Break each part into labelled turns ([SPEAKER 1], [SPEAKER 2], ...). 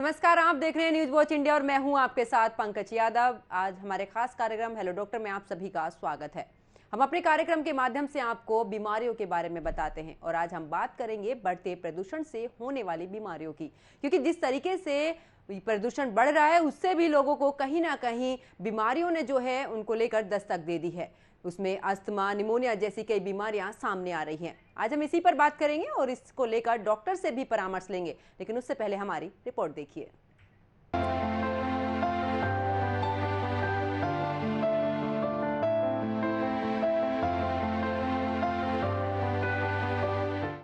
[SPEAKER 1] नमस्कार, आप देख रहे हैं न्यूज वॉच इंडिया और मैं हूं आपके साथ पंकज यादव। आज हमारे खास कार्यक्रम हेलो डॉक्टर में आप सभी का स्वागत है। हम अपने कार्यक्रम के माध्यम से आपको बीमारियों के बारे में बताते हैं और आज हम बात करेंगे बढ़ते प्रदूषण से होने वाली बीमारियों की, क्योंकि जिस तरीके से प्रदूषण बढ़ रहा है उससे भी लोगों को कहीं ना कहीं बीमारियों ने जो है उनको लेकर दस्तक दे दी है। उसमें अस्थमा, निमोनिया जैसी कई बीमारियां सामने आ रही हैं। आज हम इसी पर बात करेंगे और इसको लेकर डॉक्टर से भी परामर्श लेंगे, लेकिन उससे पहले हमारी रिपोर्ट देखिए।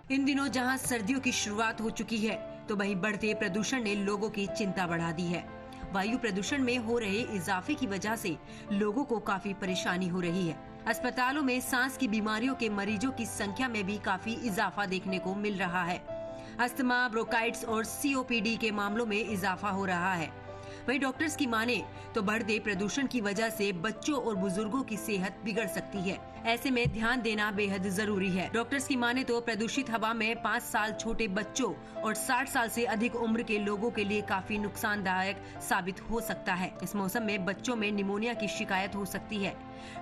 [SPEAKER 1] इन दिनों जहां सर्दियों की शुरुआत हो चुकी है, तो वहीं बढ़ते प्रदूषण ने लोगों की चिंता बढ़ा दी है। वायु प्रदूषण में हो रहे इजाफे की वजह से लोगों को काफी परेशानी हो रही है। अस्पतालों में सांस की बीमारियों के मरीजों की संख्या में भी काफी इजाफा देखने को मिल रहा है। अस्थमा, ब्रोंकाइटिस और सीओपीडी के मामलों में इजाफा हो रहा है। वहीं डॉक्टर्स की माने तो बढ़ते प्रदूषण की वजह से बच्चों और बुजुर्गों की सेहत बिगड़ सकती है। ऐसे में ध्यान देना बेहद जरूरी है। डॉक्टर्स की माने तो प्रदूषित हवा में 5 साल छोटे बच्चों और 60 साल से अधिक उम्र के लोगों के लिए काफी नुकसानदायक साबित हो सकता है। इस मौसम में बच्चों में निमोनिया की शिकायत हो सकती है।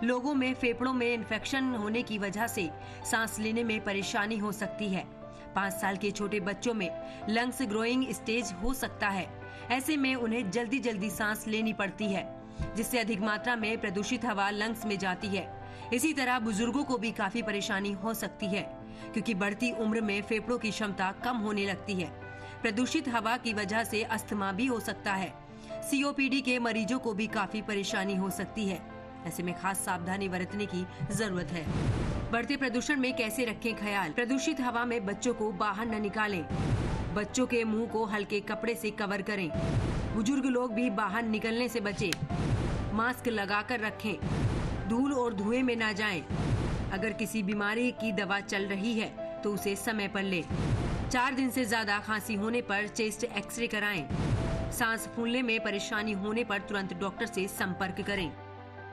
[SPEAKER 1] लोगों में फेफड़ों में इन्फेक्शन होने की वजह से सांस लेने में परेशानी हो सकती है। 5 साल के छोटे बच्चों में लंग्स ग्रोइंग स्टेज हो सकता है। ऐसे में उन्हें जल्दी जल्दी सांस लेनी पड़ती है, जिससे अधिक मात्रा में प्रदूषित हवा लंग्स में जाती है। इसी तरह बुजुर्गों को भी काफी परेशानी हो सकती है, क्योंकि बढ़ती उम्र में फेफड़ों की क्षमता कम होने लगती है। प्रदूषित हवा की वजह से अस्थमा भी हो सकता है। सीओपीडी के मरीजों को भी काफी परेशानी हो सकती है। ऐसे में खास सावधानी बरतने की जरूरत है। बढ़ते प्रदूषण में कैसे रखें ख्याल? प्रदूषित हवा में बच्चों को बाहर न निकालें। बच्चों के मुंह को हल्के कपड़े से कवर करें। बुजुर्ग लोग भी बाहर निकलने से बचें। मास्क लगाकर रखें। धूल और धुएं में ना जाएं। अगर किसी बीमारी की दवा चल रही है तो उसे समय पर लें। 4 दिन से ज्यादा खांसी होने पर चेस्ट एक्सरे कराएं। सांस फूलने में परेशानी होने पर तुरंत डॉक्टर से संपर्क करें।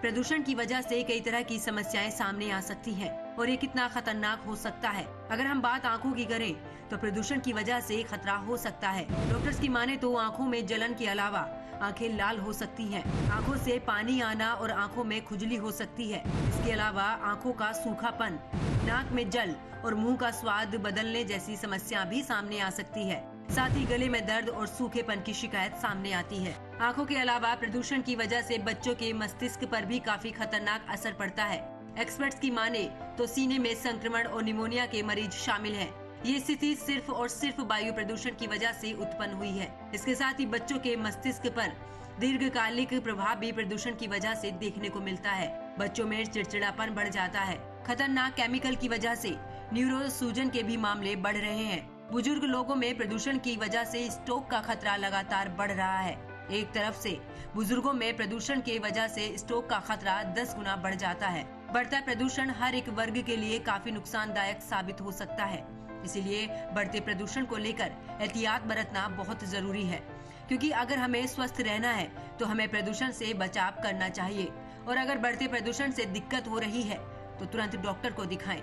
[SPEAKER 1] प्रदूषण की वजह से कई तरह की समस्याएं सामने आ सकती हैं और ये कितना खतरनाक हो सकता है। अगर हम बात आंखों की करें तो प्रदूषण की वजह से खतरा हो सकता है। डॉक्टर्स की माने तो आंखों में जलन के अलावा आंखें लाल हो सकती हैं, आंखों से पानी आना और आंखों में खुजली हो सकती है। इसके अलावा आंखों का सूखापन, नाक में जल और मुंह का स्वाद बदलने जैसी समस्या भी सामने आ सकती है। साथ ही गले में दर्द और सूखेपन की शिकायत सामने आती है। आंखों के अलावा प्रदूषण की वजह से बच्चों के मस्तिष्क पर भी काफी खतरनाक असर पड़ता है। एक्सपर्ट्स की माने तो सीने में संक्रमण और निमोनिया के मरीज शामिल हैं। ये स्थिति सिर्फ और सिर्फ वायु प्रदूषण की वजह से उत्पन्न हुई है। इसके साथ ही बच्चों के मस्तिष्क पर दीर्घकालिक प्रभाव भी प्रदूषण की वजह से देखने को मिलता है। बच्चों में चिड़चिड़ापन बढ़ जाता है। खतरनाक केमिकल की वजह से न्यूरोसूजन के भी मामले बढ़ रहे हैं। बुजुर्ग लोगों में प्रदूषण की वजह से स्ट्रोक का खतरा लगातार बढ़ रहा है। एक तरफ से बुजुर्गों में प्रदूषण के वजह से स्ट्रोक का खतरा 10 गुना बढ़ जाता है। बढ़ता प्रदूषण हर एक वर्ग के लिए काफी नुकसानदायक साबित हो सकता है। इसीलिए बढ़ते प्रदूषण को लेकर एहतियात बरतना बहुत जरूरी है, क्योंकि अगर हमें स्वस्थ रहना है तो हमें प्रदूषण से बचाव करना चाहिए और अगर बढ़ते प्रदूषण से दिक्कत हो रही है तो तुरंत डॉक्टर को दिखाएं।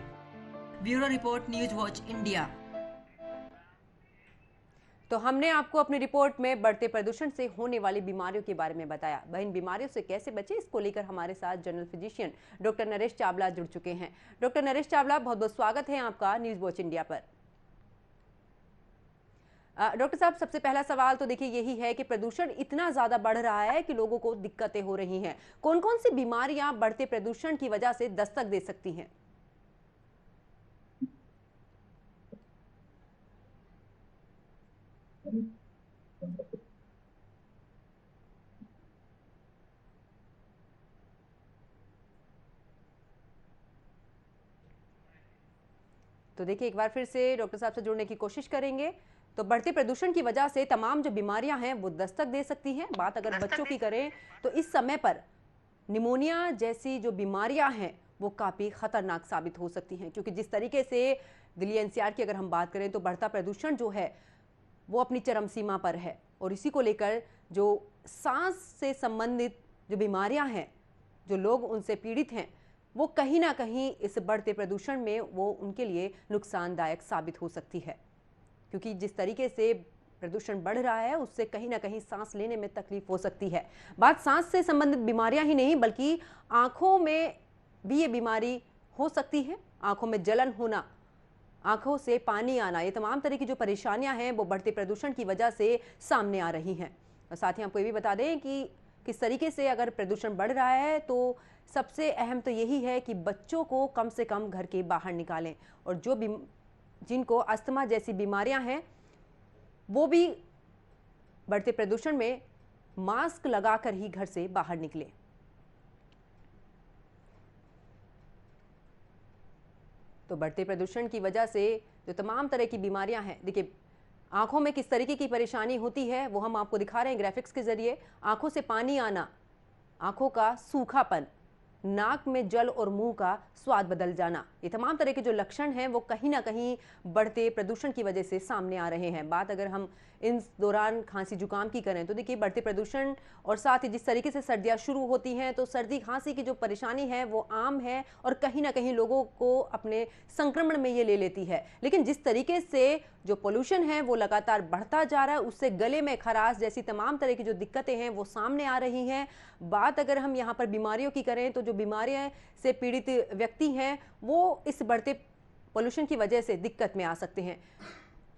[SPEAKER 1] Bureau report, news watch India. तो हमने आपको अपनी रिपोर्ट में बढ़ते प्रदूषण से होने वाली बीमारियों के बारे में बताया। वह इन बीमारियों से कैसे बचे, इसको लेकर हमारे साथ general physician doctor Naresh Chawla जुड़ चुके हैं। डॉक्टर नरेश चावला, बहुत बहुत स्वागत है आपका न्यूज वॉच इंडिया पर। डॉक्टर साहब, सबसे पहला सवाल तो देखिए यही है कि प्रदूषण इतना ज्यादा बढ़ रहा है कि लोगों को दिक्कतें हो रही हैं। कौन कौन सी बीमारियां बढ़ते प्रदूषण की वजह से दस्तक दे सकती हैं? तो देखिए एक बार फिर से डॉक्टर साहब से जुड़ने की कोशिश करेंगे। तो बढ़ते प्रदूषण की वजह से तमाम जो बीमारियां हैं वो दस्तक दे सकती हैं। बात अगर बच्चों की करें तो इस समय पर निमोनिया जैसी जो बीमारियां हैं वो काफ़ी खतरनाक साबित हो सकती हैं, क्योंकि जिस तरीके से दिल्ली एनसीआर की अगर हम बात करें तो बढ़ता प्रदूषण जो है वो अपनी चरम सीमा पर है और इसी को लेकर जो सांस से संबंधित जो बीमारियां हैं, जो लोग उनसे पीड़ित हैं, वो कहीं ना कहीं इस बढ़ते प्रदूषण में वो उनके लिए नुकसानदायक साबित हो सकती है। क्योंकि जिस तरीके से प्रदूषण बढ़ रहा है उससे कहीं ना कहीं सांस लेने में तकलीफ हो सकती है। बात सांस से संबंधित बीमारियां ही नहीं बल्कि आंखों में भी ये बीमारी हो सकती है। आंखों में जलन होना, आंखों से पानी आना, ये तमाम तरह की जो परेशानियां हैं वो बढ़ते प्रदूषण की वजह से सामने आ रही हैं। और साथ ही आपको ये भी बता दें कि किस तरीके से अगर प्रदूषण बढ़ रहा है तो सबसे अहम तो यही है कि बच्चों को कम से कम घर के बाहर निकालें, और जो जिनको अस्थमा जैसी बीमारियां हैं वो भी बढ़ते प्रदूषण में मास्क लगाकर ही घर से बाहर निकलें। तो बढ़ते प्रदूषण की वजह से जो तमाम तरह की बीमारियां हैं, देखिए आंखों में किस तरीके की परेशानी होती है वो हम आपको दिखा रहे हैं ग्राफिक्स के जरिए। आंखों से पानी आना, आंखों का सूखापन, नाक में जल और मुंह का स्वाद बदल जाना, ये तमाम तरह के जो लक्षण हैं वो कहीं ना कहीं बढ़ते प्रदूषण की वजह से सामने आ रहे हैं। बात अगर हम इन दौरान खांसी जुकाम की करें तो देखिए बढ़ते प्रदूषण और साथ ही जिस तरीके से सर्दियां शुरू होती हैं तो सर्दी खांसी की जो परेशानी है वो आम है और कहीं ना कहीं लोगों को अपने संक्रमण में ये ले लेती है। लेकिन जिस तरीके से जो पोल्यूशन है वो लगातार बढ़ता जा रहा है उससे गले में खराश जैसी तमाम तरह की जो दिक्कतें हैं वो सामने आ रही हैं। बात अगर हम यहाँ पर बीमारियों की करें तो जो बीमारियां से पीड़ित व्यक्ति हैं वो इस बढ़ते पोल्यूशन की वजह से दिक्कत में आ सकते हैं।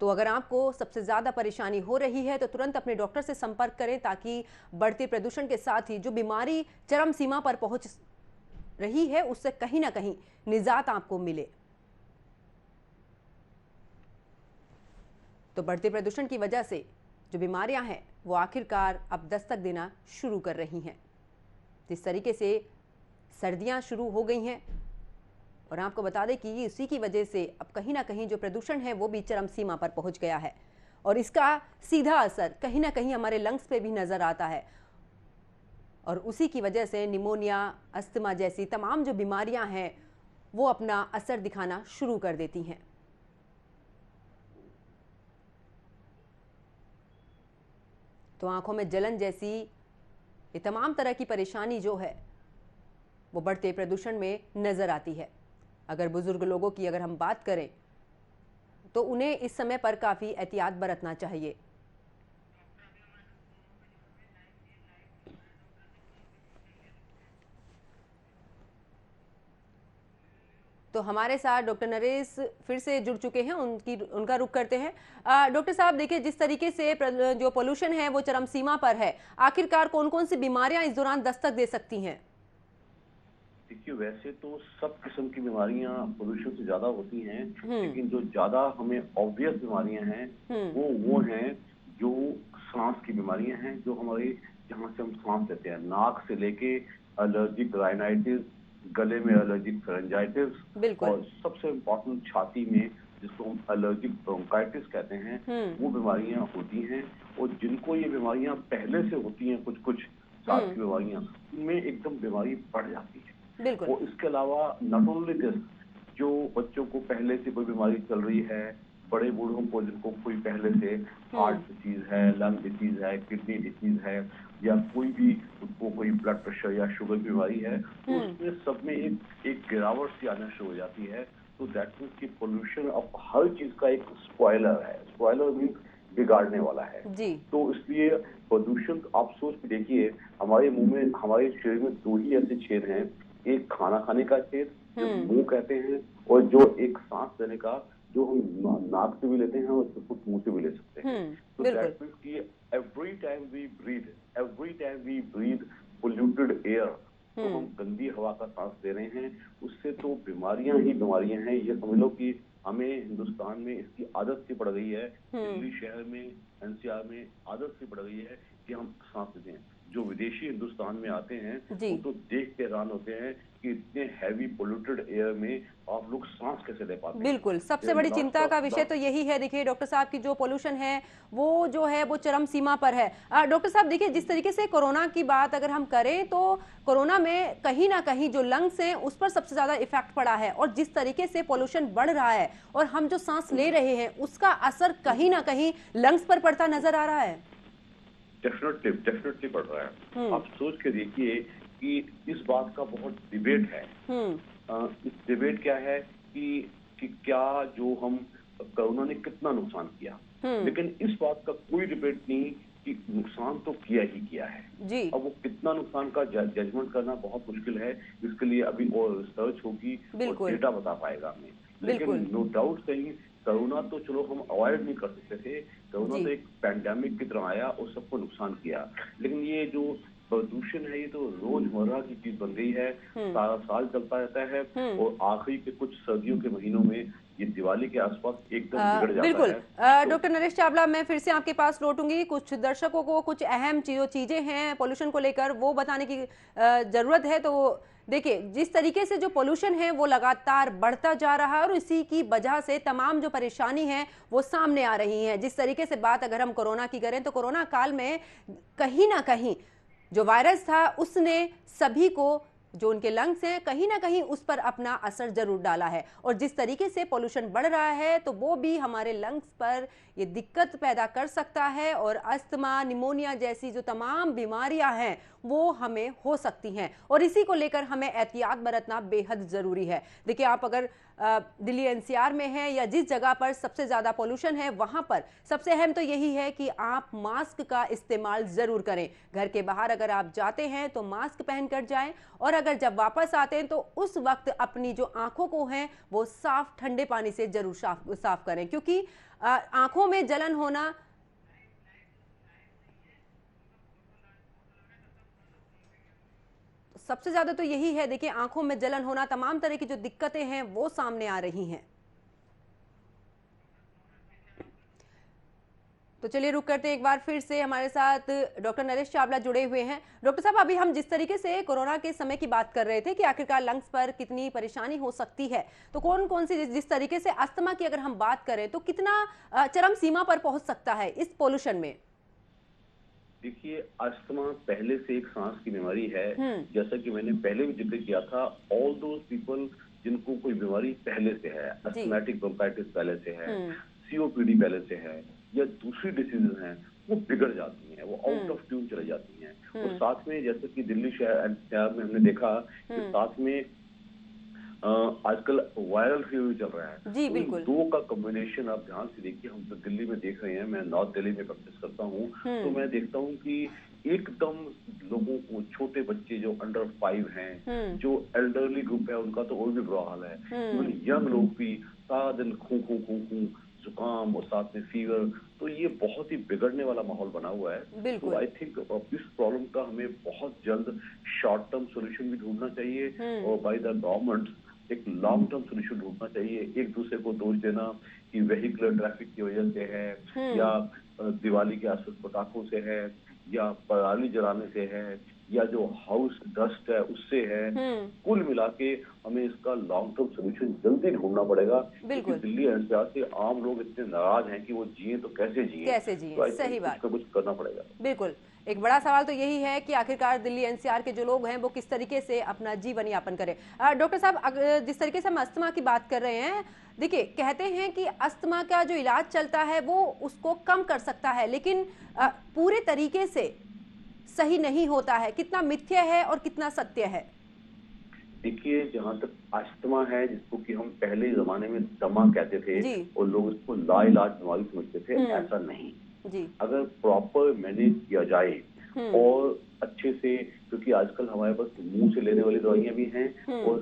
[SPEAKER 1] तो अगर आपको सबसे ज्यादा परेशानी हो रही है तो तुरंत अपने डॉक्टर से संपर्क करें ताकि बढ़ते प्रदूषण के साथ ही जो बीमारी चरम सीमा पर पहुंच रही है उससे कहीं ना कहीं निजात आपको मिले। तो बढ़ते प्रदूषण की वजह से जो बीमारियां हैं वो आखिरकार अब दस्तक देना शुरू कर रही हैं। जिस तरीके से सर्दियां शुरू हो गई हैं और आपको बता दें कि इसी की वजह से अब कहीं ना कहीं जो प्रदूषण है वो भी चरम सीमा पर पहुंच गया है और इसका सीधा असर कहीं ना कहीं हमारे लंग्स पे भी नजर आता है और उसी की वजह से निमोनिया, अस्थमा जैसी तमाम जो बीमारियां हैं वो अपना असर दिखाना शुरू कर देती हैं। तो आंखों में जलन जैसी ये तमाम तरह की परेशानी जो है वो बढ़ते प्रदूषण में नजर आती है। अगर बुजुर्ग लोगों की अगर हम बात करें तो उन्हें इस समय पर काफी एहतियात बरतना चाहिए। तो हमारे साथ डॉक्टर नरेश फिर से जुड़ चुके हैं, उनका रुख करते हैं। डॉक्टर साहब देखिए जिस तरीके से जो पोल्यूशन है वो चरम सीमा पर है, आखिरकार कौन कौन सी बीमारियां इस दौरान दस्तक दे सकती हैं?
[SPEAKER 2] देखिए वैसे तो सब किस्म की बीमारियां पोल्यूशन से ज्यादा होती हैं, लेकिन जो ज्यादा हमें ऑब्वियस बीमारियां हैं वो हैं जो सांस की बीमारियां हैं, जो हमारे जहां से हम सांस लेते हैं, नाक से लेके एलर्जिक राइनाइटिस, गले में एलर्जिक फेरेंजाइटिस और सबसे इम्पोर्टेंट छाती में जिसको हम एलर्जिक ब्रोंकाइटिस कहते हैं, वो बीमारियां होती हैं। और जिनको ये बीमारियां पहले से होती हैं, कुछ कुछ सांस की बीमारियां, उनमें एकदम बीमारी बढ़ जाती है। और इसके अलावा नॉट ओनली दिस, जो बच्चों को पहले से कोई बीमारी चल रही है, बड़े बूढ़ों को जिनको कोई पहले से हार्ट डिसीज है, लंग डिसीज है, किडनी डिसीज है या कोई भी उनको कोई ब्लड प्रेशर या शुगर की बीमारी है, तो उसमें सब में एक गिरावट सी आना शुरू हो जाती है। तो दैट मीन्स कि पोल्यूशन अब हर चीज का एक स्पॉइलर है। स्पॉइलर मीन्स बिगाड़ने वाला है जी। तो इसलिए प्रदूषण आप सोच के देखिए, हमारे मुंह में, हमारे शरीर में दो ही ऐसे छेद हैं, एक खाना खाने का छेद जो मुंह कहते हैं और जो एक सांस लेने का जो हम नाक से भी लेते हैं और कुछ मुंह से भी ले सकते हैं। तो दैट मीन्स कि every time we breathe polluted air, तो हम गंदी हवा का सांस ले रहे हैं, उससे तो बीमारियां ही बीमारियां हैं। ये समझ लो कि हमें हिंदुस्तान में इसकी आदत सी पड़ गई है, दिल्ली शहर में, एनसीआर में आदत सी पड़ गई है कि हम सांस लेते हैं। जो विदेशी हिंदुस्तान में आते हैं वो तो देख के हैरान होते हैं कि इतने हैवी पोल्यूटेड एयर में आप लोग सांस कैसे ले पाते हैं।
[SPEAKER 1] बिल्कुल, सबसे बड़ी चिंता का विषय तो यही है। देखिए डॉक्टर साहब की जो पोल्यूशन है वो जो है वो चरम सीमा पर है। डॉक्टर साहब देखिए जिस तरीके से कोरोना की बात अगर हम करें तो कोरोना में कहीं ना कहीं जो लंग्स हैं उस पर सबसे ज्यादा इफेक्ट पड़ा है और जिस तरीके से पोल्यूशन बढ़ रहा है और हम जो सांस ले रहे हैं उसका असर कहीं ना कहीं लंग्स पर पड़ता नजर आ रहा है।
[SPEAKER 2] डेफिनेटली बढ़ रहा है। आप सोच के देखिए कि इस बात का बहुत डिबेट है। इस डिबेट क्या है कि क्या जो हम कोरोना ने कितना नुकसान किया, लेकिन इस बात का कोई डिबेट नहीं कि नुकसान तो किया ही किया है
[SPEAKER 3] जी।
[SPEAKER 2] अब वो कितना नुकसान का जजमेंट करना बहुत मुश्किल है। इसके लिए अभी और रिसर्च होगी और डेटा बता पाएगा हमें। लेकिन नो डाउट कहीं कोरोना तो चलो हम अवॉइड नहीं कर सकते थे। कोरोना तो एक पैंडेमिक की तरह आया और सबको नुकसान किया। लेकिन ये जो प्रदूषण है ये तो रोजमर्रा की चीज बन गई है। सारा साल चलता रहता है और आखिरी के कुछ सर्दियों के महीनों में ये दिवाली के आसपास एकदम बिगड़ जाता
[SPEAKER 3] बिल्कुल।
[SPEAKER 2] है।
[SPEAKER 3] डॉक्टर नरेश चावला, मैं फिर से आपके पास लौटूंगी। कुछ दर्शकों को कुछ अहम चीजें हैं पोल्यूशन को लेकर वो बताने की जरूरत है। तो देखिए, जिस तरीके से जो पोल्यूशन है वो लगातार बढ़ता जा रहा है और इसी की वजह से तमाम जो परेशानी है वो सामने आ रही है। जिस तरीके से बात अगर हम कोरोना की करें तो कोरोना काल में कहीं ना कहीं जो वायरस था उसने सभी को, जो उनके लंग्स हैं, कहीं ना कहीं उस पर अपना असर जरूर डाला है। और जिस तरीके से पोल्यूशन बढ़ रहा है तो वो भी हमारे लंग्स पर ये दिक्कत पैदा कर सकता है और अस्थमा, निमोनिया जैसी जो तमाम बीमारियां हैं वो हमें हो सकती हैं। और इसी को लेकर हमें एहतियात बरतना बेहद जरूरी है। देखिए, आप अगर दिल्ली एनसीआर में हैं या जिस जगह पर सबसे ज्यादा पोल्यूशन है वहां पर सबसे अहम तो यही है कि आप मास्क का इस्तेमाल जरूर करें। घर के बाहर अगर आप जाते हैं तो मास्क पहनकर जाएं और अगर जब वापस आते हैं तो उस वक्त अपनी जो आंखों को है वो साफ ठंडे पानी से जरूर साफ करें, क्योंकि आंखों में जलन होना सबसे ज्यादा तो यही है। देखिए, आंखों में जलन होना, तमाम तरह की जो दिक्कतें हैं वो सामने आ रही हैं। तो चलिए रुक करते हैं, एक बार फिर से हमारे साथ डॉक्टर नरेश चावला जुड़े हुए हैं। डॉक्टर साहब, अभी हम जिस तरीके से कोरोना के समय की बात कर रहे थे कि आखिरकार लंग्स पर कितनी परेशानी हो सकती है, तो कौन कौन सी, जिस तरीके से अस्थमा की अगर हम बात करें तो कितना चरम सीमा पर पहुंच सकता है इस पोल्यूशन में?
[SPEAKER 2] देखिए, अस्थमा पहले से एक सांस की बीमारी है। जैसा कि मैंने पहले भी जिक्र किया था, ऑल दोज पीपल जिनको कोई बीमारी पहले से है, अस्थमैटिक ब्रोंकाइटिस पहले से है, सीओपीडी पहले से है या दूसरी डिसीजेज हैं, वो बिगड़ जाती हैं, वो आउट ऑफ ट्यून चले जाती हैं। और साथ में जैसे कि दिल्ली शहर में हमने देखा कि साथ में आजकल वायरल फीवर चल रहा है।
[SPEAKER 3] जी, बिल्कुल।
[SPEAKER 2] दो का कॉम्बिनेशन आप ध्यान से देखिए। हम तो दिल्ली में देख रहे हैं, मैं नॉर्थ दिल्ली में प्रैक्टिस करता हूँ, तो मैं देखता हूँ कि एकदम लोगों को, छोटे बच्चे जो अंडर 5 हैं, जो एल्डरली ग्रुप है, उनका तो और भी बुरा हाल है। इवन यंग लोग भी सारा दिन खू जुकाम और साथ में फीवर, तो ये बहुत ही बिगड़ने वाला माहौल बना हुआ है। तो आई थिंक इस प्रॉब्लम का हमें बहुत जल्द शॉर्ट टर्म सोल्यूशन भी ढूंढना चाहिए और बाय द गवर्नमेंट एक लॉन्ग टर्म सोल्यूशन ढूंढना चाहिए। एक दूसरे को दोष देना कि वेहिकुलर ट्रैफिक की वजह से है या दिवाली के आसपास पटाखों से है या पराली जलाने से है या जो हाउस डस्ट है उससे है, कुल मिला के हमें इसका लॉन्ग टर्म सोल्यूशन जल्दी ढूंढना पड़ेगा। क्योंकि दिल्ली एनसीआर से आम लोग इतने नाराज हैं कि वो जिए तो कैसे जिए,
[SPEAKER 3] तो सही बात,
[SPEAKER 2] कुछ करना पड़ेगा।
[SPEAKER 3] बिल्कुल। एक बड़ा सवाल तो यही है कि आखिरकार दिल्ली एनसीआर के जो लोग हैं वो किस तरीके से अपना जीवन यापन करें। डॉक्टर साहब, जिस तरीके से हम अस्थमा की बात कर रहे हैं, देखिए, कहते हैं कि अस्थमा का जो इलाज चलता है वो उसको कम कर सकता है, लेकिन पूरे तरीके से सही नहीं होता है। कितना मिथ्य है और कितना सत्य है?
[SPEAKER 2] देखिए, जहाँ तक अस्थमा है, जिसको कि हम पहले जमाने में दमा कहते थे और लोग इसको लाइलाज बीमारी समझते थे, ऐसा नहीं जी। अगर प्रॉपर मैनेज किया जाए और अच्छे से, क्योंकि आजकल हमारे पास मुंह से लेने वाली दवाइयां भी हैं और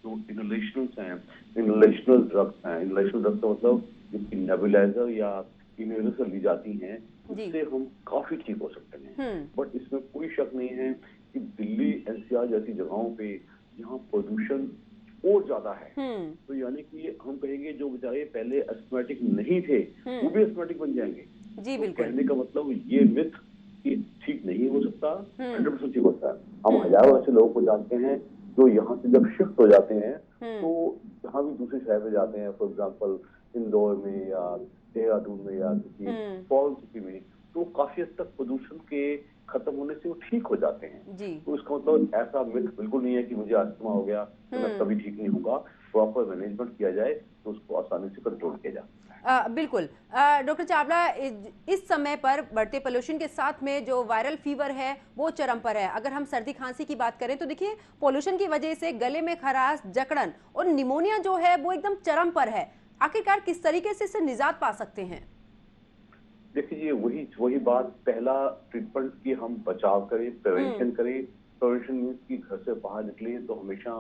[SPEAKER 2] जो इनहेलेशनल्स हैं, इनहेलेशनल ड्रग्स हैं, इनहेलेशनल ड्रग्स का मतलब जिनकी नेबुलाइजर या इनहेलर से ली जाती हैं, उससे हम काफी ठीक हो सकते हैं। बट इसमें कोई शक नहीं है कि दिल्ली एनसीआर जैसी जगहों पे जहाँ प्रदूषण और ज्यादा है, तो यानी कि हम कहेंगे जो बेचारे पहले एस्थमेटिक नहीं थे वो भी एस्थमेटिक बन जाएंगे।
[SPEAKER 3] जी,
[SPEAKER 2] तो कहने का मतलब ये मिथ कि ठीक नहीं हो सकता, 100% ठीक होता है। हम हजारों ऐसे लोगों को जानते हैं जो यहाँ से जब शिफ्ट हो जाते हैं तो जहाँ भी दूसरे शहर में जाते हैं, फॉर एग्जाम्पल इंदौर में या देहरादून में या किसी फॉरेन सिटी में, तो काफी हद तक प्रदूषण के खत्म होने से वो ठीक हो जाते हैं। तो इसका मतलब ऐसा मिथ बिल्कुल नहीं है कि मुझे अस्थमा हो गया तो मैं कभी ठीक नहीं होगा। प्रॉपर मैनेजमेंट किया जाए तो उसको आसानी से कंट्रोल किया जा सकता है।
[SPEAKER 3] बिल्कुल। डॉक्टर चावला, इस समय पर बढ़ते पोल्यूशन के साथ में जो वायरल फीवर है वो चरम पर है। अगर हम सर्दी खांसी की बात करें तो देखिए, पोल्यूशन की वजह से गले में खराश, जकड़न और निमोनिया जो है वो एकदम चरम पर है। आखिरकार किस तरीके से इससे निजात पा सकते हैं?
[SPEAKER 2] देखिए वही वही बात, पहला ट्रीटमेंट की हम बचाव करें, प्रिवेंशन करें। प्रिवेंशन मीन्स कि घर से बाहर निकले तो हमेशा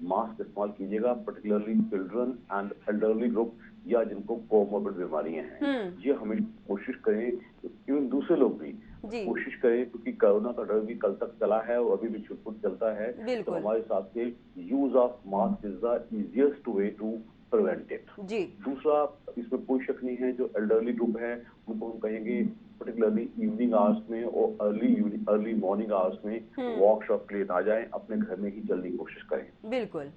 [SPEAKER 2] मास्क इस्तेमाल कीजिएगा, particularly children and elderly group या जिनको कोमोर्बिड बीमारियां हैं। ये हमेशा कोशिश करें, इवन दूसरे लोग भी
[SPEAKER 3] जी
[SPEAKER 2] कोशिश करें, क्योंकि कोरोना का डर भी कल तक चला है और अभी भी छुट-पुट चलता है। तो
[SPEAKER 3] बिल्कुल
[SPEAKER 2] हमारे हिसाब से use of mask is the easiest way to prevent it.
[SPEAKER 3] जी
[SPEAKER 2] दूसरा, इसमें कोई शक नहीं है, जो एल्डरली ग्रुप है उनको हम कहेंगे पर्टिकुलरली इवनिंग आवर्स में और अर्ली मॉर्निंग आवर्स में वॉक शॉप के लिए ना जाएं, अपने घर में ही जल्दी कोशिश करें।
[SPEAKER 3] बिल्कुल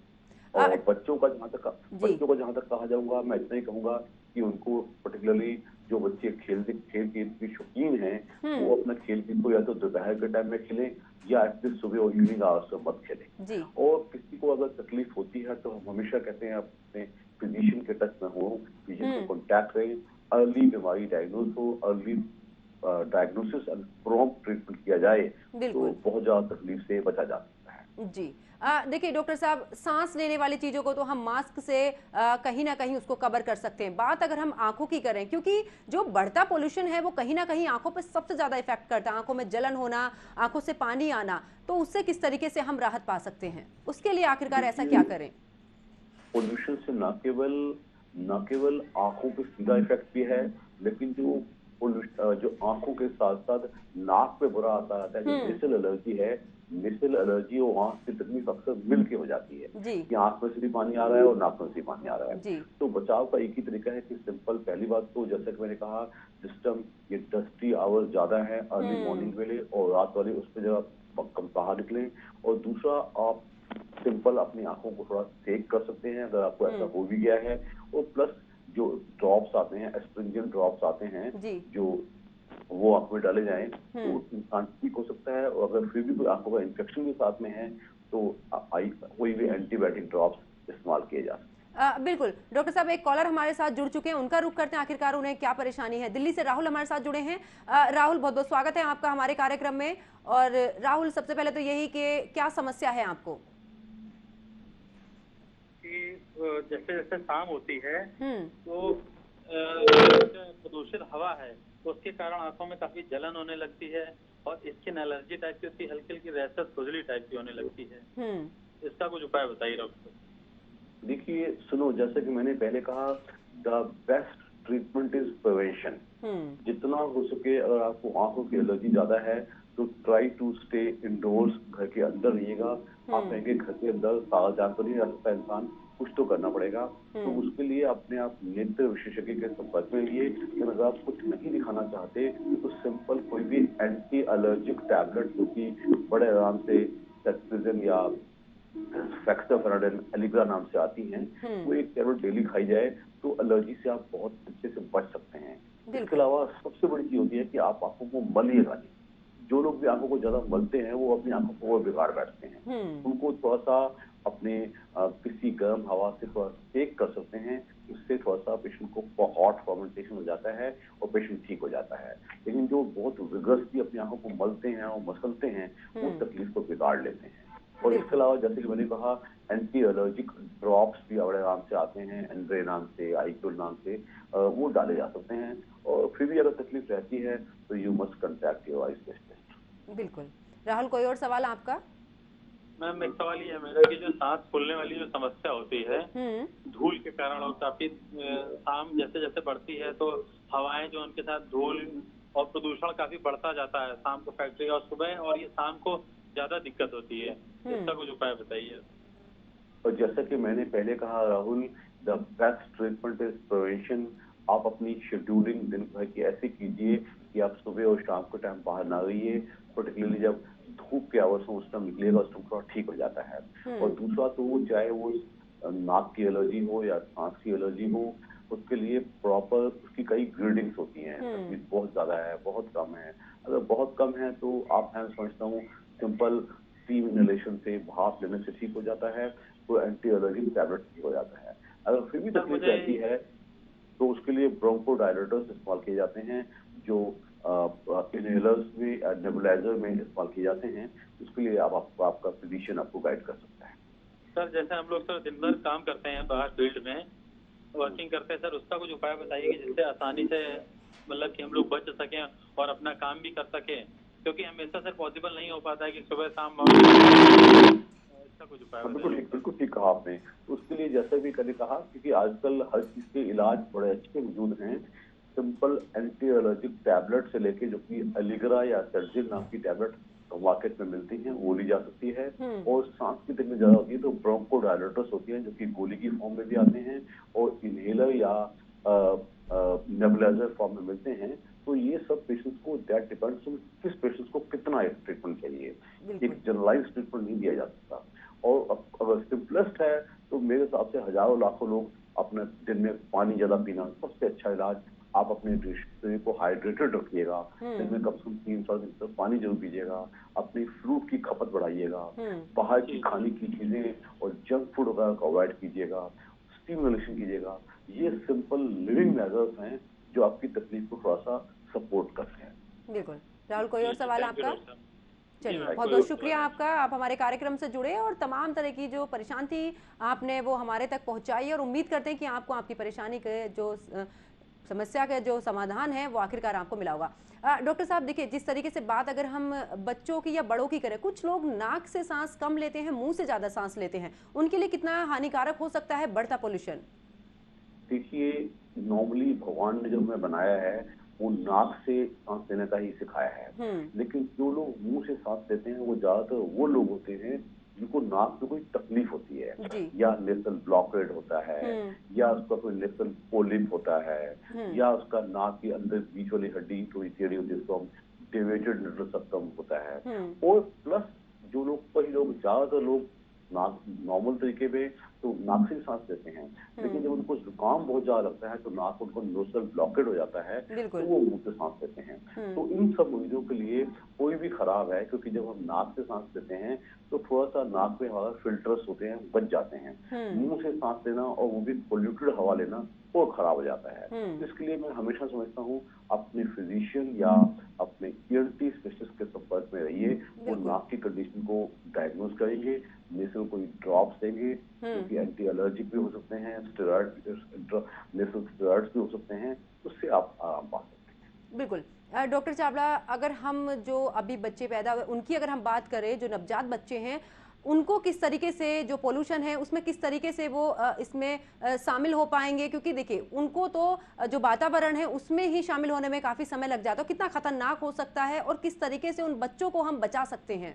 [SPEAKER 2] और
[SPEAKER 3] जी
[SPEAKER 2] बच्चों का जहां तक कहा जाऊंगा, मैं इतना ही कहूंगा कि उनको पर्टिकुलरली जो बच्चे खेल कूद के शौकीन हैं, वो अपना खेल कूद को या तो दोपहर के टाइम में खेलें या एटलीस्ट सुबह और इवनिंग आवर्स में मत खेलें।
[SPEAKER 3] जी
[SPEAKER 2] और किसी को अगर तकलीफ होती है तो हम हमेशा कहते हैं अपने फिजिशियन के टच में हो, फिजिशियन को कॉन्टैक्ट करें, अर्ली बीमारी डायग्नोज हो, early diagnosis and prompt treatment किया जाए तो
[SPEAKER 3] बिल्कुल
[SPEAKER 2] बहुत ज्यादा तकलीफ से बचा जा सकता है।
[SPEAKER 3] जी देखिए डॉक्टर साहब, सांस लेने वाली चीजों को तो हम मास्क से कहीं ना कहीं उसको कवर कर सकते हैं। बात अगर हम आंखों की करें, क्योंकि जो बढ़ता पोल्यूशन है वो कहीं ना कहीं आंखों पर सबसे ज्यादा इफेक्ट करता है, आंखों में जलन होना, आंखों से पानी आना, तो उससे किस तरीके से हम राहत पा सकते हैं, उसके लिए आखिरकार ऐसा क्या करें?
[SPEAKER 2] पोल्यूशन से न केवल आंखों पे सीधा इफेक्ट भी है, लेकिन जो आंखों के साथ साथ नाक पे बुरा आता रहता है, जो नेसल एलर्जी है, नेसल एलर्जी और आंख की तकलीफ अक्सर मिल के हो जाती है
[SPEAKER 3] जी
[SPEAKER 2] कि आंख में से भी पानी आ रहा है और नाक में से भी पानी आ रहा है।
[SPEAKER 3] जी
[SPEAKER 2] तो बचाव का एक ही तरीका है कि सिंपल, पहली बात तो जैसे कि मैंने कहा, सिस्टम ये डस्टी आवर्स ज्यादा है अर्ली मॉर्निंग वाले और रात वाले, उस पर जब कम बाहर निकले। और दूसरा, आप सिंपल अपनी आंखों को थोड़ा सेक कर सकते हैं अगर आपको ऐसा हो भी गया है। और प्लस जो ड्रॉप्स आते हैं, एस्ट्रिंजेंट ड्रॉप्स आते हैं,
[SPEAKER 3] जी
[SPEAKER 2] जो वो आंख में डाले जाएं तो इंसान ठीक हो सकता है। और अगर फिर भी कोई आंखों का इन्फेक्शन भी साथ में है तो कोई भी एंटीबायोटिक ड्रॉप्स इस्तेमाल किए जा सकते हैं।
[SPEAKER 3] बिल्कुल डॉक्टर साहब, एक कॉलर हमारे साथ जुड़ चुके हैं, उनका रुख करते हैं आखिरकार उन्हें क्या परेशानी है। दिल्ली से राहुल हमारे साथ जुड़े हैं। राहुल, बहुत बहुत स्वागत है आपका हमारे कार्यक्रम में। और राहुल, सबसे पहले तो यही कि क्या समस्या है आपको?
[SPEAKER 4] कि जैसे जैसे शाम होती है तो प्रदूषित हवा है तो उसके कारण आंखों में काफी जलन होने लगती है और स्किन एलर्जी टाइप की होती है, हल्की हल्की रैशेस, खुजली टाइप की होने लगती है। इसका कुछ उपाय बताइए डॉक्टर।
[SPEAKER 2] देखिए सुनो, जैसे कि मैंने पहले कहा, the best treatment is prevention. जितना हो सके, अगर आपको आंखों की एलर्जी ज्यादा है तो ट्राई टू स्टे इंडोर्स, घर के अंदर रहिएगा। आप कहेंगे घर के अंदर सारा जान तो नहीं रह सकता इंसान, कुछ तो करना पड़ेगा। तो उसके लिए अपने आप नेत्र विशेषज्ञ के संपर्क में लिए। अगर आप कुछ नहीं दिखाना चाहते तो सिंपल कोई भी एंटी एलर्जिक टैबलेट, जो कि बड़े आराम से सेट्रिजिन या फेक्साफेराडिन एलिग्रा नाम से आती हैं, वो एक टैबलेट डेली खाई जाए तो एलर्जी से आप बहुत अच्छे से बच सकते हैं। इसके अलावा सबसे बड़ी चीज होती है कि आप आंखों को मलिएगा नहीं। जो लोग भी आंखों को ज्यादा मलते हैं वो अपनी आंखों को और बिगाड़ बैठते हैं। उनको थोड़ा सा अपने किसी गर्म हवा से थोड़ा सेक कर सकते हैं, उससे थोड़ा सा पेशेंट को हॉट फर्मेंटेशन हो जाता है और पेशेंट ठीक हो जाता है। लेकिन जो बहुत विगरसली अपनी आंखों को मलते हैं और मसलते हैं, वो तकलीफ को बिगाड़ लेते हैं। और इसके अलावा जैसे कि मैंने कहा, एंटी एलर्जिक ड्रॉप्स भी बड़े नाम से आते हैं, एंड्रे नाम से, आईक्यूल नाम से, वो डाले जा सकते हैं। और फिर भी अगर तकलीफ रहती है तो you must contact your eye specialist.
[SPEAKER 3] बिल्कुल। राहुल, कोई और सवाल आपका?
[SPEAKER 4] मैम एक सवाल ये है मेरा कि जो सांस फूलने वाली जो समस्या होती है धूल के कारण, और काफी शाम जैसे जैसे बढ़ती है तो हवाएं जो उनके साथ धूल और प्रदूषण काफी बढ़ता जाता है शाम को फैक्ट्री और सुबह, और ये शाम को ज्यादा दिक्कत होती है। इसका कुछ उपाय बताइए।
[SPEAKER 2] और जैसा कि मैंने पहले कहा Rahul, the best treatment is prevention. आप अपनी शेड्यूलिंग दिन भर की ऐसे कीजिए कि आप सुबह और शाम के टाइम बाहर ना रहिए। पर्टिकुलरली जब धूप के आवर्स में उस टाइम निकलेगा, उस टाइम थोड़ा ठीक हो जाता है। और दूसरा तो चाहे वो नाक की एलर्जी हो या सांस की एलर्जी हो, उसके लिए प्रॉपर उसकी कई ग्रेडिंग्स होती हैं। तकलीफ बहुत ज्यादा है, बहुत कम है। अगर बहुत कम है तो आप, मैं समझता हूँ, सिंपल स्टीम इनहेलेशन से, भाप लेने से ठीक हो जाता है, तो एंटी एलर्जिक टैबलेट ठीक हो जाता है। अगर फिर भी तकलीफ रहती है तो उसके लिए ब्रोंकोडायलेटर्स इस्तेमाल किए जाते हैं, जो इनहेलर्स में, नेबुलाइजर में इस्तेमाल किए जाते हैं। उसके लिए आपका फिजिशियन आपको गाइड कर सकता है।
[SPEAKER 4] सर जैसे हम लोग सर दिन भर काम करते हैं बाहर फील्ड में वर्किंग करते हैं सर, उसका कुछ उपाय बताइए कि जिससे आसानी से मतलब कि हम लोग बच सकें और अपना काम भी कर सकें, क्योंकि हमेशा सर पॉसिबल नहीं हो पाता है कि सुबह शाम इसका कुछ उपाय बताइए।
[SPEAKER 2] बिल्कुल ठीक कहा आपने। तो उसके लिए जैसे भी मैंने कहा, क्योंकि आजकल हर चीज के इलाज बड़े अच्छे मौजूद हैं। सिंपल एंटी एलर्जिक टैबलेट से लेके जो कि एलिग्रा या सर्जिल नाम की टैबलेट मार्केट में मिलती हैं, वो ली जा सकती है। और सांस की तकलीफ ज्यादा होती है तो ब्रोंकोडायलेटर्स होती हैं, जो कि गोली की फॉर्म में भी आते हैं और इनहेलर या नेबुलाइजर फॉर्म में मिलते हैं। तो ये सब पेशेंट्स को, दैट डिपेंड्स ऑन किस पेशेंट्स को कितना ट्रीटमेंट चाहिए। एक जनरलाइज ट्रीटमेंट नहीं दिया जा सकता। और अगर सिंपलेस्ट है तो मेरे हिसाब से हजारों लाखों लोग अपने दिन में पानी ज्यादा पीना सबसे अच्छा इलाज। आप अपने शरीर को हाइड्रेटेड रखिएगा, दिन में कम से कम 3 पानी जरूर पीजिएगा। अपनी फ्रूट की खपत बढ़ाइएगा, बाहर की खाने की चीजें और जंक फूड वगैरह को अवॉइड कीजिएगा, स्टिमुलेशन कीजिएगा। ये सिंपल लिविंग मेजर्स हैं जो आपकी तकलीफ को थोड़ा सा सपोर्ट करते हैं।
[SPEAKER 3] बिल्कुल। राहुल, कोई और सवाल आपका? चलिए, बहुत बहुत
[SPEAKER 4] कोई
[SPEAKER 3] शुक्रिया आपका, आप हमारे कार्यक्रम से जुड़े और तमाम तरह की जो परेशानी थी आपने वो हमारे तक पहुंचाई, और उम्मीद करते हैं कि आपको आपकी परेशानी के जो समस्या का जो समाधान है वो आखिरकार आपको मिला होगा। डॉक्टर साहब देखिए, जिस तरीके से बात अगर हम बच्चों की या बड़ों की करें, कुछ लोग नाक से सांस कम लेते हैं, मुंह से ज्यादा सांस लेते हैं, उनके लिए कितना हानिकारक हो सकता है बढ़ता पोल्यूशन?
[SPEAKER 2] देखिए, नॉर्मली भगवान ने जो हमें बनाया है वो नाक से सांस लेने का ही सिखाया है। लेकिन जो लोग मुंह से सांस लेते हैं वो ज्यादातर वो लोग होते हैं जिनको नाक में कोई तकलीफ होती है, या नेसल ब्लॉकेड होता है, या उसका कोई नेसल पोलिप होता है, या उसका नाक के अंदर बीच वाली हड्डी थोड़ी टेढ़ी होती है, जिसको हम डेविएटेड नेसल सेप्टम होता है। और प्लस जो लोग, कई लोग, ज्यादातर लोग नाक नॉर्मल तरीके में तो नाक से सांस लेते हैं, लेकिन जब उनको जुकाम बहुत ज्यादा लगता है तो नाक उनको नोजल ब्लॉकेड हो जाता है, तो वो मुंह से सांस लेते हैं। तो इन सब मरीजों के लिए कोई भी खराब है, क्योंकि जब हम नाक से सांस लेते हैं तो थोड़ा सा नाक में हमारा फिल्टर्स होते हैं, बच जाते हैं। मुंह से सांस लेना और वो भी पोल्यूटेड हवा लेना वो खराब हो जाता है। इसके लिए मैं हमेशा समझता हूँ अपने फिजिशियन या अपने ईएनटी स्पेशलिस्ट के संपर्क में रहिए। वो नाक की कंडीशन को डायग्नोज करेंगे, नेसल कोई ड्रॉप्स देंगे जो कि एंटी एलर्जिक भी हो सकते हैं, नेसल स्टेरॉइड्स भी हो सकते हैं, उससे आप आराम पा सकते हैं।
[SPEAKER 3] बिल्कुल। डॉक्टर चावला, अगर हम जो अभी बच्चे पैदा हुए उनकी अगर हम बात करें, जो नवजात बच्चे हैं, उनको किस तरीके से जो पोल्यूशन है उसमें किस तरीके से वो इसमें शामिल हो पाएंगे? क्योंकि देखिए, उनको तो जो वातावरण है उसमें ही शामिल होने में काफी समय लग जाता है। कितना खतरनाक हो सकता है और किस तरीके से उन बच्चों को हम बचा सकते हैं?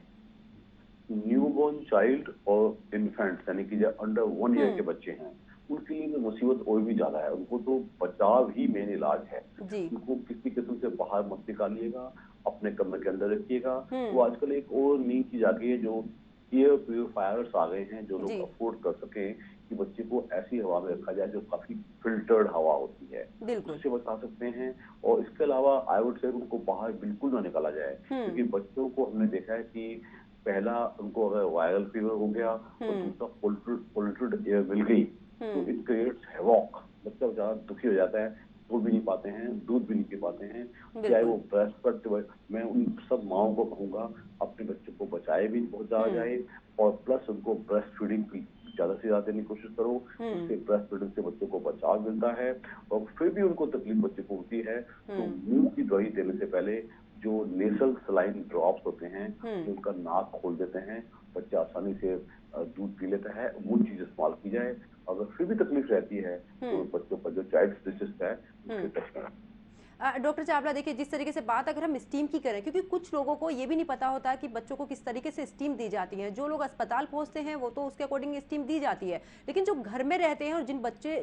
[SPEAKER 2] न्यूबॉर्न चाइल्ड और इन्फेंट्स, यानी कि जो अंडर 1 ईयर के बच्चे हैं, उनके लिए तो मुसीबत और भी ज्यादा है। उनको तो बचाव ही मेन इलाज है। उनको किसी किस्म से बाहर मत निकालिएगा, अपने कमरे के अंदर रखिएगा। तो आजकल एक और नई चीज आ गई है, जो एयर प्यूरिफायर्स आ गए हैं, जो लोग अफोर्ड कर सकें कि बच्चे को ऐसी हवा में रखा जाए जो काफी फिल्टर्ड हवा होती है, उससे बचा सकते हैं। और इसके अलावा आई वुड से उनको बाहर बिल्कुल ना निकाला जाए, क्योंकि बच्चों को हमने देखा है कि पहला उनको अगर वायरल फीवर हो गया और दूसरा पोल्यूटेड एयर मिल गई तो इट क्रिएट्स हैवॉक। बच्चा ज्यादा दुखी हो जाता है, सो भी नहीं पाते हैं, दूध भी नहीं पी पाते हैं, चाहे वो ब्रेस्ट पर। मैं उन सब माओ को कहूंगा अपने बच्चों को बचाए भी बहुत ज्यादा जाए, और प्लस उनको ब्रेस्ट फीडिंग की ज्यादा से ज्यादा देने की कोशिश करो। उससे ब्रेस्ट फीडिंग से बच्चों को बचाव मिलता है। और फिर भी उनको तकलीफ बच्चे को होती है तो मुंह की दवाई देने से पहले जो नेसल सलाइन ड्रॉप्स होते हैं जो उनका नाक खोल देते हैं, बच्चा आसानी से दूध पी लेता है, वो चीज इस्तेमाल की जाए। अगर फिर भी तकलीफ रहती है तो बच्चों का जो चाइल्ड स्पेशलिस्ट है उससे टच करें।
[SPEAKER 3] डॉक्टर चावला, देखिए, जिस तरीके से बात अगर हम स्टीम की करें, क्योंकि कुछ लोगों को ये भी नहीं पता होता है कि बच्चों को किस तरीके से स्टीम दी जाती है। जो लोग अस्पताल पहुंचते हैं वो तो उसके अकॉर्डिंग स्टीम दी जाती है, लेकिन जो घर में रहते हैं और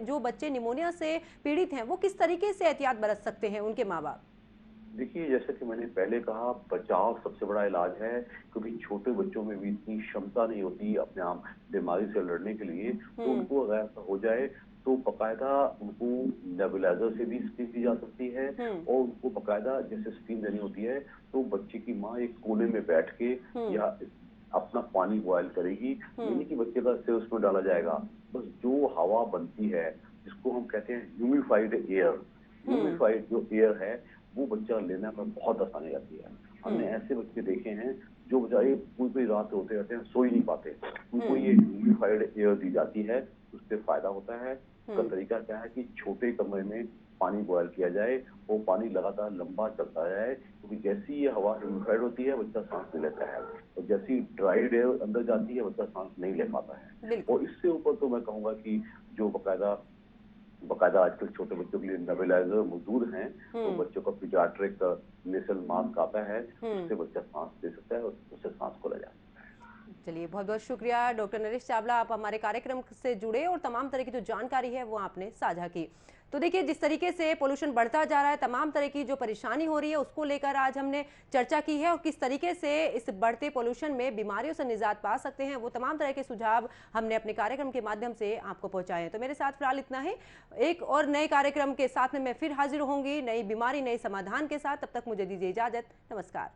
[SPEAKER 3] जो बच्चे निमोनिया से पीड़ित हैं, वो किस तरीके से एहतियात बरत सकते हैं उनके माँ बाप?
[SPEAKER 2] देखिए, जैसे कि मैंने पहले कहा, बचाव सबसे बड़ा इलाज है, क्योंकि छोटे बच्चों में भी इतनी क्षमता नहीं होती अपने आप बीमारी से लड़ने के लिए। तो उनको अगर ऐसा हो जाए तो बकायदा उनको नेबुलाइजर से भी स्टीम दी जा सकती है, और उनको बकायदा जैसे स्टीम देनी होती है तो बच्चे की माँ एक कोने में बैठ के या अपना पानी बॉयल करेगी, यानी कि बच्चे का सिर उसमें डाला जाएगा। बस जो हवा बनती है जिसको हम कहते हैं ह्यूमिफाइड एयर, ह्यूमिफाइड जो एयर है वो बच्चा लेने में बहुत आसानी आती है। हमने ऐसे बच्चे देखे हैं जो बेचारे पूरी रात होते रहते हैं, सो ही नहीं पाते, उनको ये ह्यूमिफाइड एयर दी जाती है, उससे फायदा होता है। उसका तरीका क्या है कि छोटे कमरे में पानी बॉयल किया जाए, वो पानी लगातार लंबा चलता जाए, क्योंकि जैसी ये हवा ह्यूमिडिफाइड होती है बच्चा सांस ले लेता है, और जैसी ड्राइड एयर अंदर जाती है बच्चा सांस नहीं ले पाता है। और इससे ऊपर तो मैं कहूंगा कि जो बकायदा आजकल छोटे बच्चों के लिए नेबुलाइजर मौजूद हैं, तो बच्चों का पीडियाट्रिक नेसल मास्क आता है, उससे बच्चा सांस ले सकता है और उससे सांस खोला जा सकता है।
[SPEAKER 3] चलिए, बहुत बहुत शुक्रिया डॉक्टर नरेश चावला, आप हमारे कार्यक्रम से जुड़े और तमाम तरह की जो जानकारी है वो आपने साझा की। तो देखिए, जिस तरीके से पोल्यूशन बढ़ता जा रहा है, तमाम तरह की जो परेशानी हो रही है उसको लेकर आज हमने चर्चा की है, और किस तरीके से इस बढ़ते पोल्यूशन में बीमारियों से निजात पा सकते हैं, वो तमाम तरह के सुझाव हमने अपने कार्यक्रम के माध्यम से आपको पहुंचाए हैं। तो मेरे साथ फिलहाल इतना ही। एक और नए कार्यक्रम के साथ में मैं फिर हाजिर होंगी, नई बीमारी नए समाधान के साथ। तब तक मुझे दीजिए इजाजत। नमस्कार।